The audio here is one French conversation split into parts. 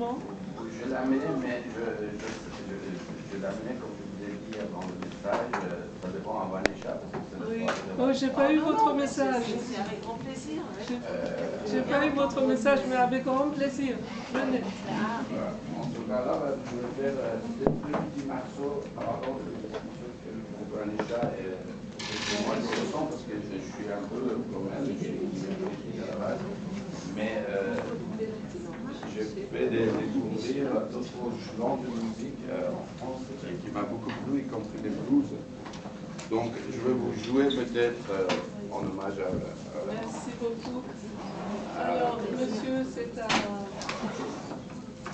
non? Je l'amenais, mais je l'amenais, comme je vous ai dit avant le message, ça dépend à Vanessa, parce que c'est Oui. le soir de Oh, j'ai pas eu votre message. C'est avec grand plaisir. J'ai pas eu votre message, mais avec grand plaisir. Venez. En tout cas, là, je vais faire deux petits morceaux par rapport à la discussion que Vanessa et moi je ressens, parce que je suis un peu comme elle, je suis politique à la base, mais je fais découvrir d'autres genres de musique en France qui m'a beaucoup plu, y compris les blues. Donc, je vais vous jouer peut-être en hommage à Merci beaucoup. Alors, monsieur, c'est un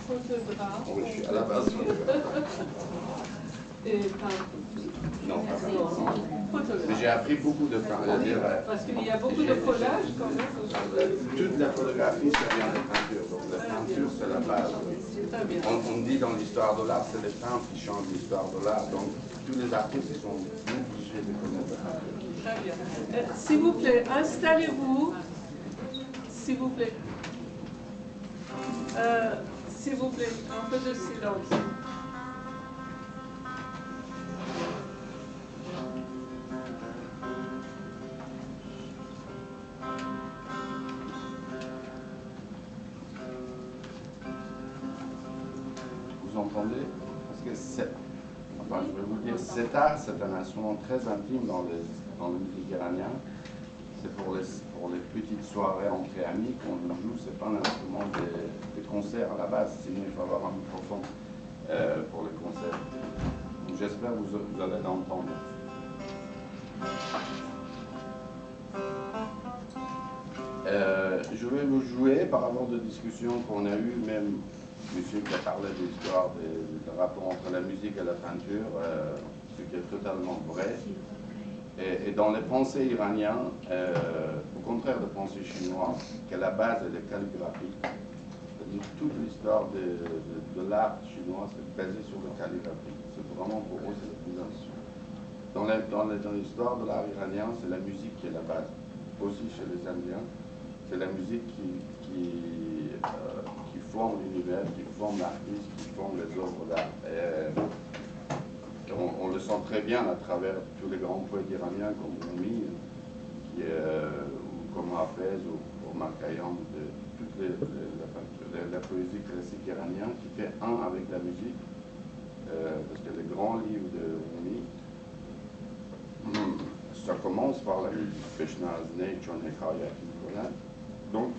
photographe. oui, je suis à la base. Et peintre. Non, pas Mais Photographe. j'ai appris beaucoup de Parce qu'il y a beaucoup de collages quand même. toute la photographie, ça vient des peintures. Donc, la peinture, c'est la base. Très bien. On dit dans l'histoire de l'art, c'est les peintres qui changent l'histoire de l'art. Donc, tous les artistes ils sont obligés de connaître la peinture. Très bien. S'il vous plaît, installez-vous. S'il vous plaît. S'il vous plaît, un peu de silence. Vous entendez? Parce que c'est, enfin, je vais vous dire, cet art, c'est un instrument très intime dans le musique iranien. C'est pour les petites soirées entre amis qu'on le joue. C'est pas un instrument de concert à la base, sinon il faut avoir un microphone pour les concerts. Donc j'espère que vous allez l'entendre. Je vais vous jouer par rapport de discussions qu'on a eues, même monsieur qui a parlé de l'histoire du rapport entre la musique et la peinture, ce qui est totalement vrai. Et dans les pensées iraniens, au contraire des pensées chinoises, que la base est la calligraphie, c'est-à-dire toute l'histoire de l'art chinois est basée sur la calligraphie. C'est vraiment pour eux, c'est le plus important. Dans l'histoire de l'art iranien, c'est la musique qui est la base. Aussi chez les Indiens, c'est la musique qui forme l'univers, qui forme l'artiste, qui forme les œuvres d'art. On le sent très bien à travers tous les grands poètes iraniens comme Rumi, comme Hafez ou Omar Khayyam, toute la poésie classique iranienne qui fait un avec la musique, parce que les grands livres de Rumi, ça commence par la musique, Peshnazne, Chonekaya, Nicolas. Donc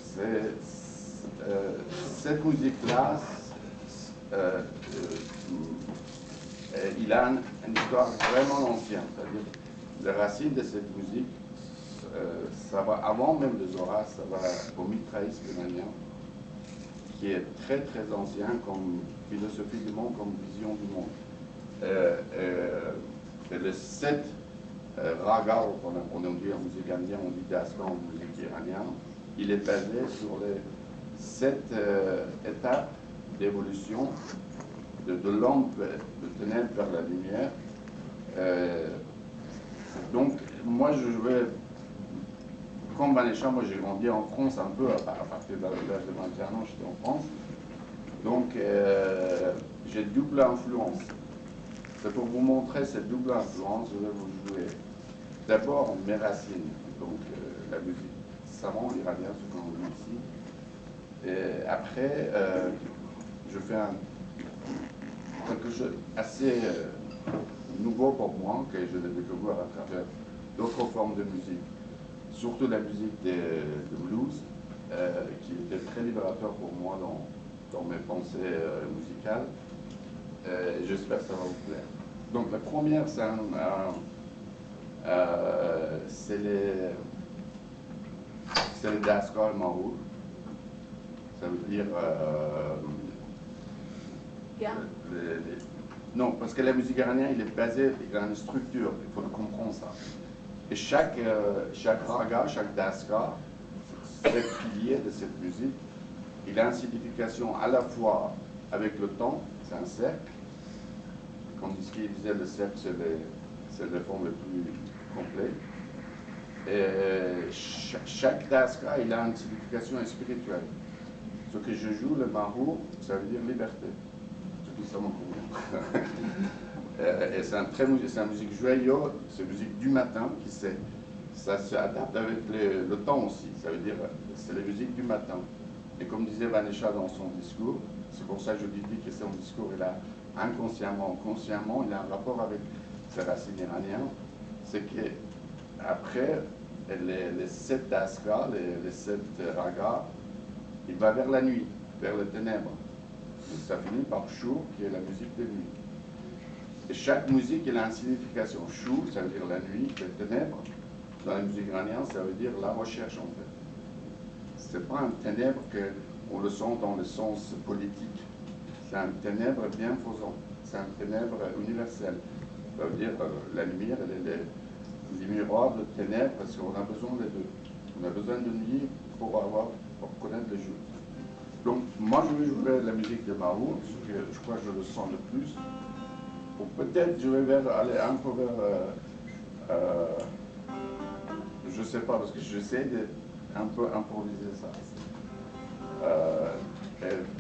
cette musique-là, il a une histoire vraiment ancienne, c'est-à-dire les racines de cette musique, ça va avant même les Horaces, ça va au mitraïsme iranien, qui est très très ancien comme philosophie du monde, comme vision du monde. Et les 7 ragas, on dit en musique indienne, on dit daskan en musique iranienne, il est basé sur les 7 étapes d'évolution de l'ombre, de ténèbres vers la lumière. Donc, moi, je vais, comme Vanessa, moi j'ai grandi en France un peu, à partir de l'âge de 21 ans, j'étais en France. Donc, j'ai double influence. C'est pour vous montrer cette double influence, je vais vous jouer d'abord mes racines, donc la musique savant iranienne, ce qu'on dit ici. Et après, je fais quelque chose assez nouveau pour moi, que je l'ai découvert à travers d'autres formes de musique, surtout la musique de blues, qui était très libérateur pour moi dans mes pensées musicales. J'espère que ça va vous plaire. Donc la première, c'est les Daskar Mahour. Ça veut dire non, parce que la musique iranienne, il est basé, il a une structure, il faut comprendre ça. Et chaque raga, chaque daskar, ce pilier de cette musique, il a une signification à la fois avec le temps, c'est un cercle, comme il disait, le cercle, c'est les formes les plus complètes. Et chaque daskar, il a une signification spirituelle. Ce que je joue, le marou, ça veut dire liberté. Ce qui ça me convient. Et c'est une musique joyeuse, c'est une musique du matin ça s'adapte avec le temps aussi. Ça veut dire, c'est la musique du matin. Et comme disait Vanessa dans son discours, c'est pour ça que je lui dis que son discours, il a inconsciemment, consciemment, il a un rapport avec ses racines iraniennes. C'est qu'après les 7 dasgas, les 7 ragas, il va vers la nuit, vers les ténèbres. Et ça finit par Shur, qui est la musique de nuit. Et chaque musique, elle a une signification. Shur, ça veut dire la nuit, les ténèbres. Dans la musique iranienne, ça veut dire la recherche, en fait. C'est pas un ténèbre qu'on le sent dans le sens politique. C'est un ténèbre bienfaisant. C'est un ténèbre universel. Ça veut dire la lumière, elle est les miroirs de ténèbres, parce qu'on a besoin des deux. On a besoin de nuit pour connaître le jour. Donc, moi, je vais jouer la musique de Mahou, parce que je crois que je le sens le plus. Ou peut-être je vais aller un peu vers, je ne sais pas, parce que j'essaie de un peu improviser ça.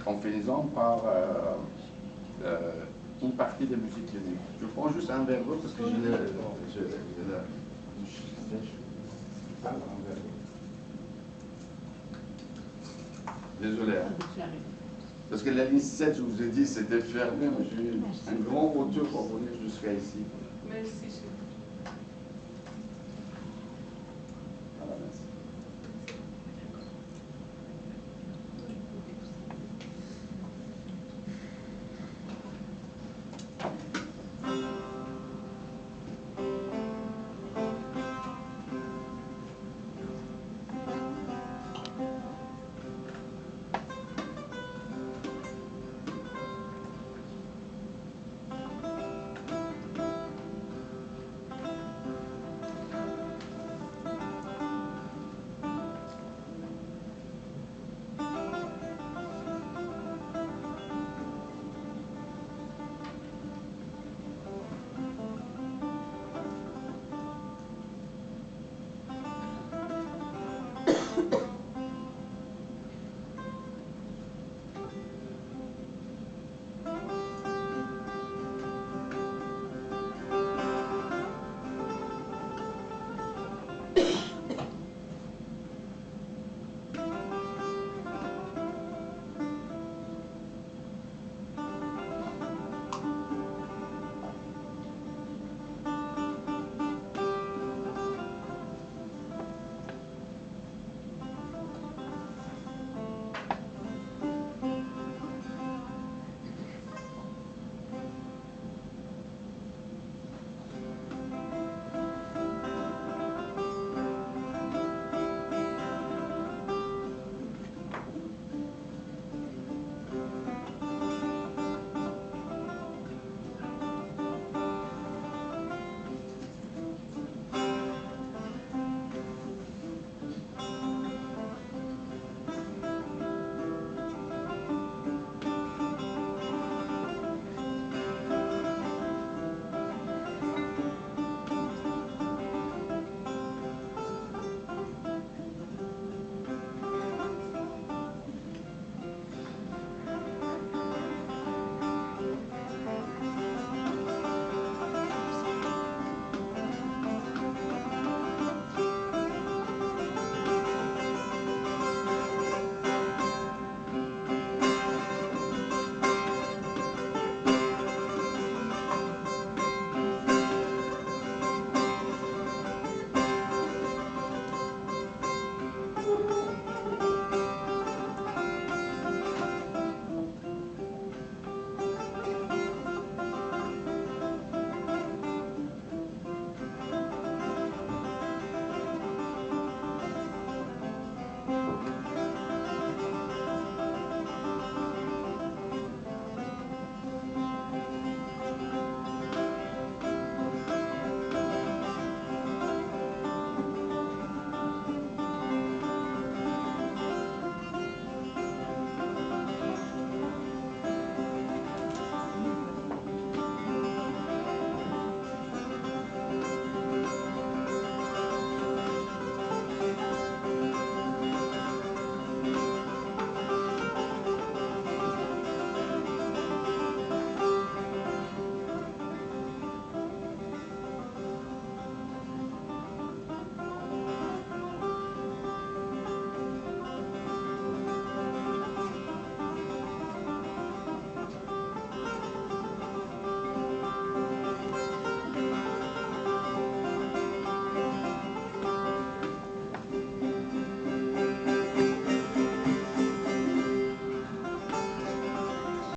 En finissant par une partie de musique de nuit. Je prends juste un verre d'eau parce que j'ai la bouche sèche. Désolé. Parce que la ligne 7, je vous ai dit, c'était fermé, mais j'ai eu un grand retour pour venir jusqu'à ici. Merci, chef.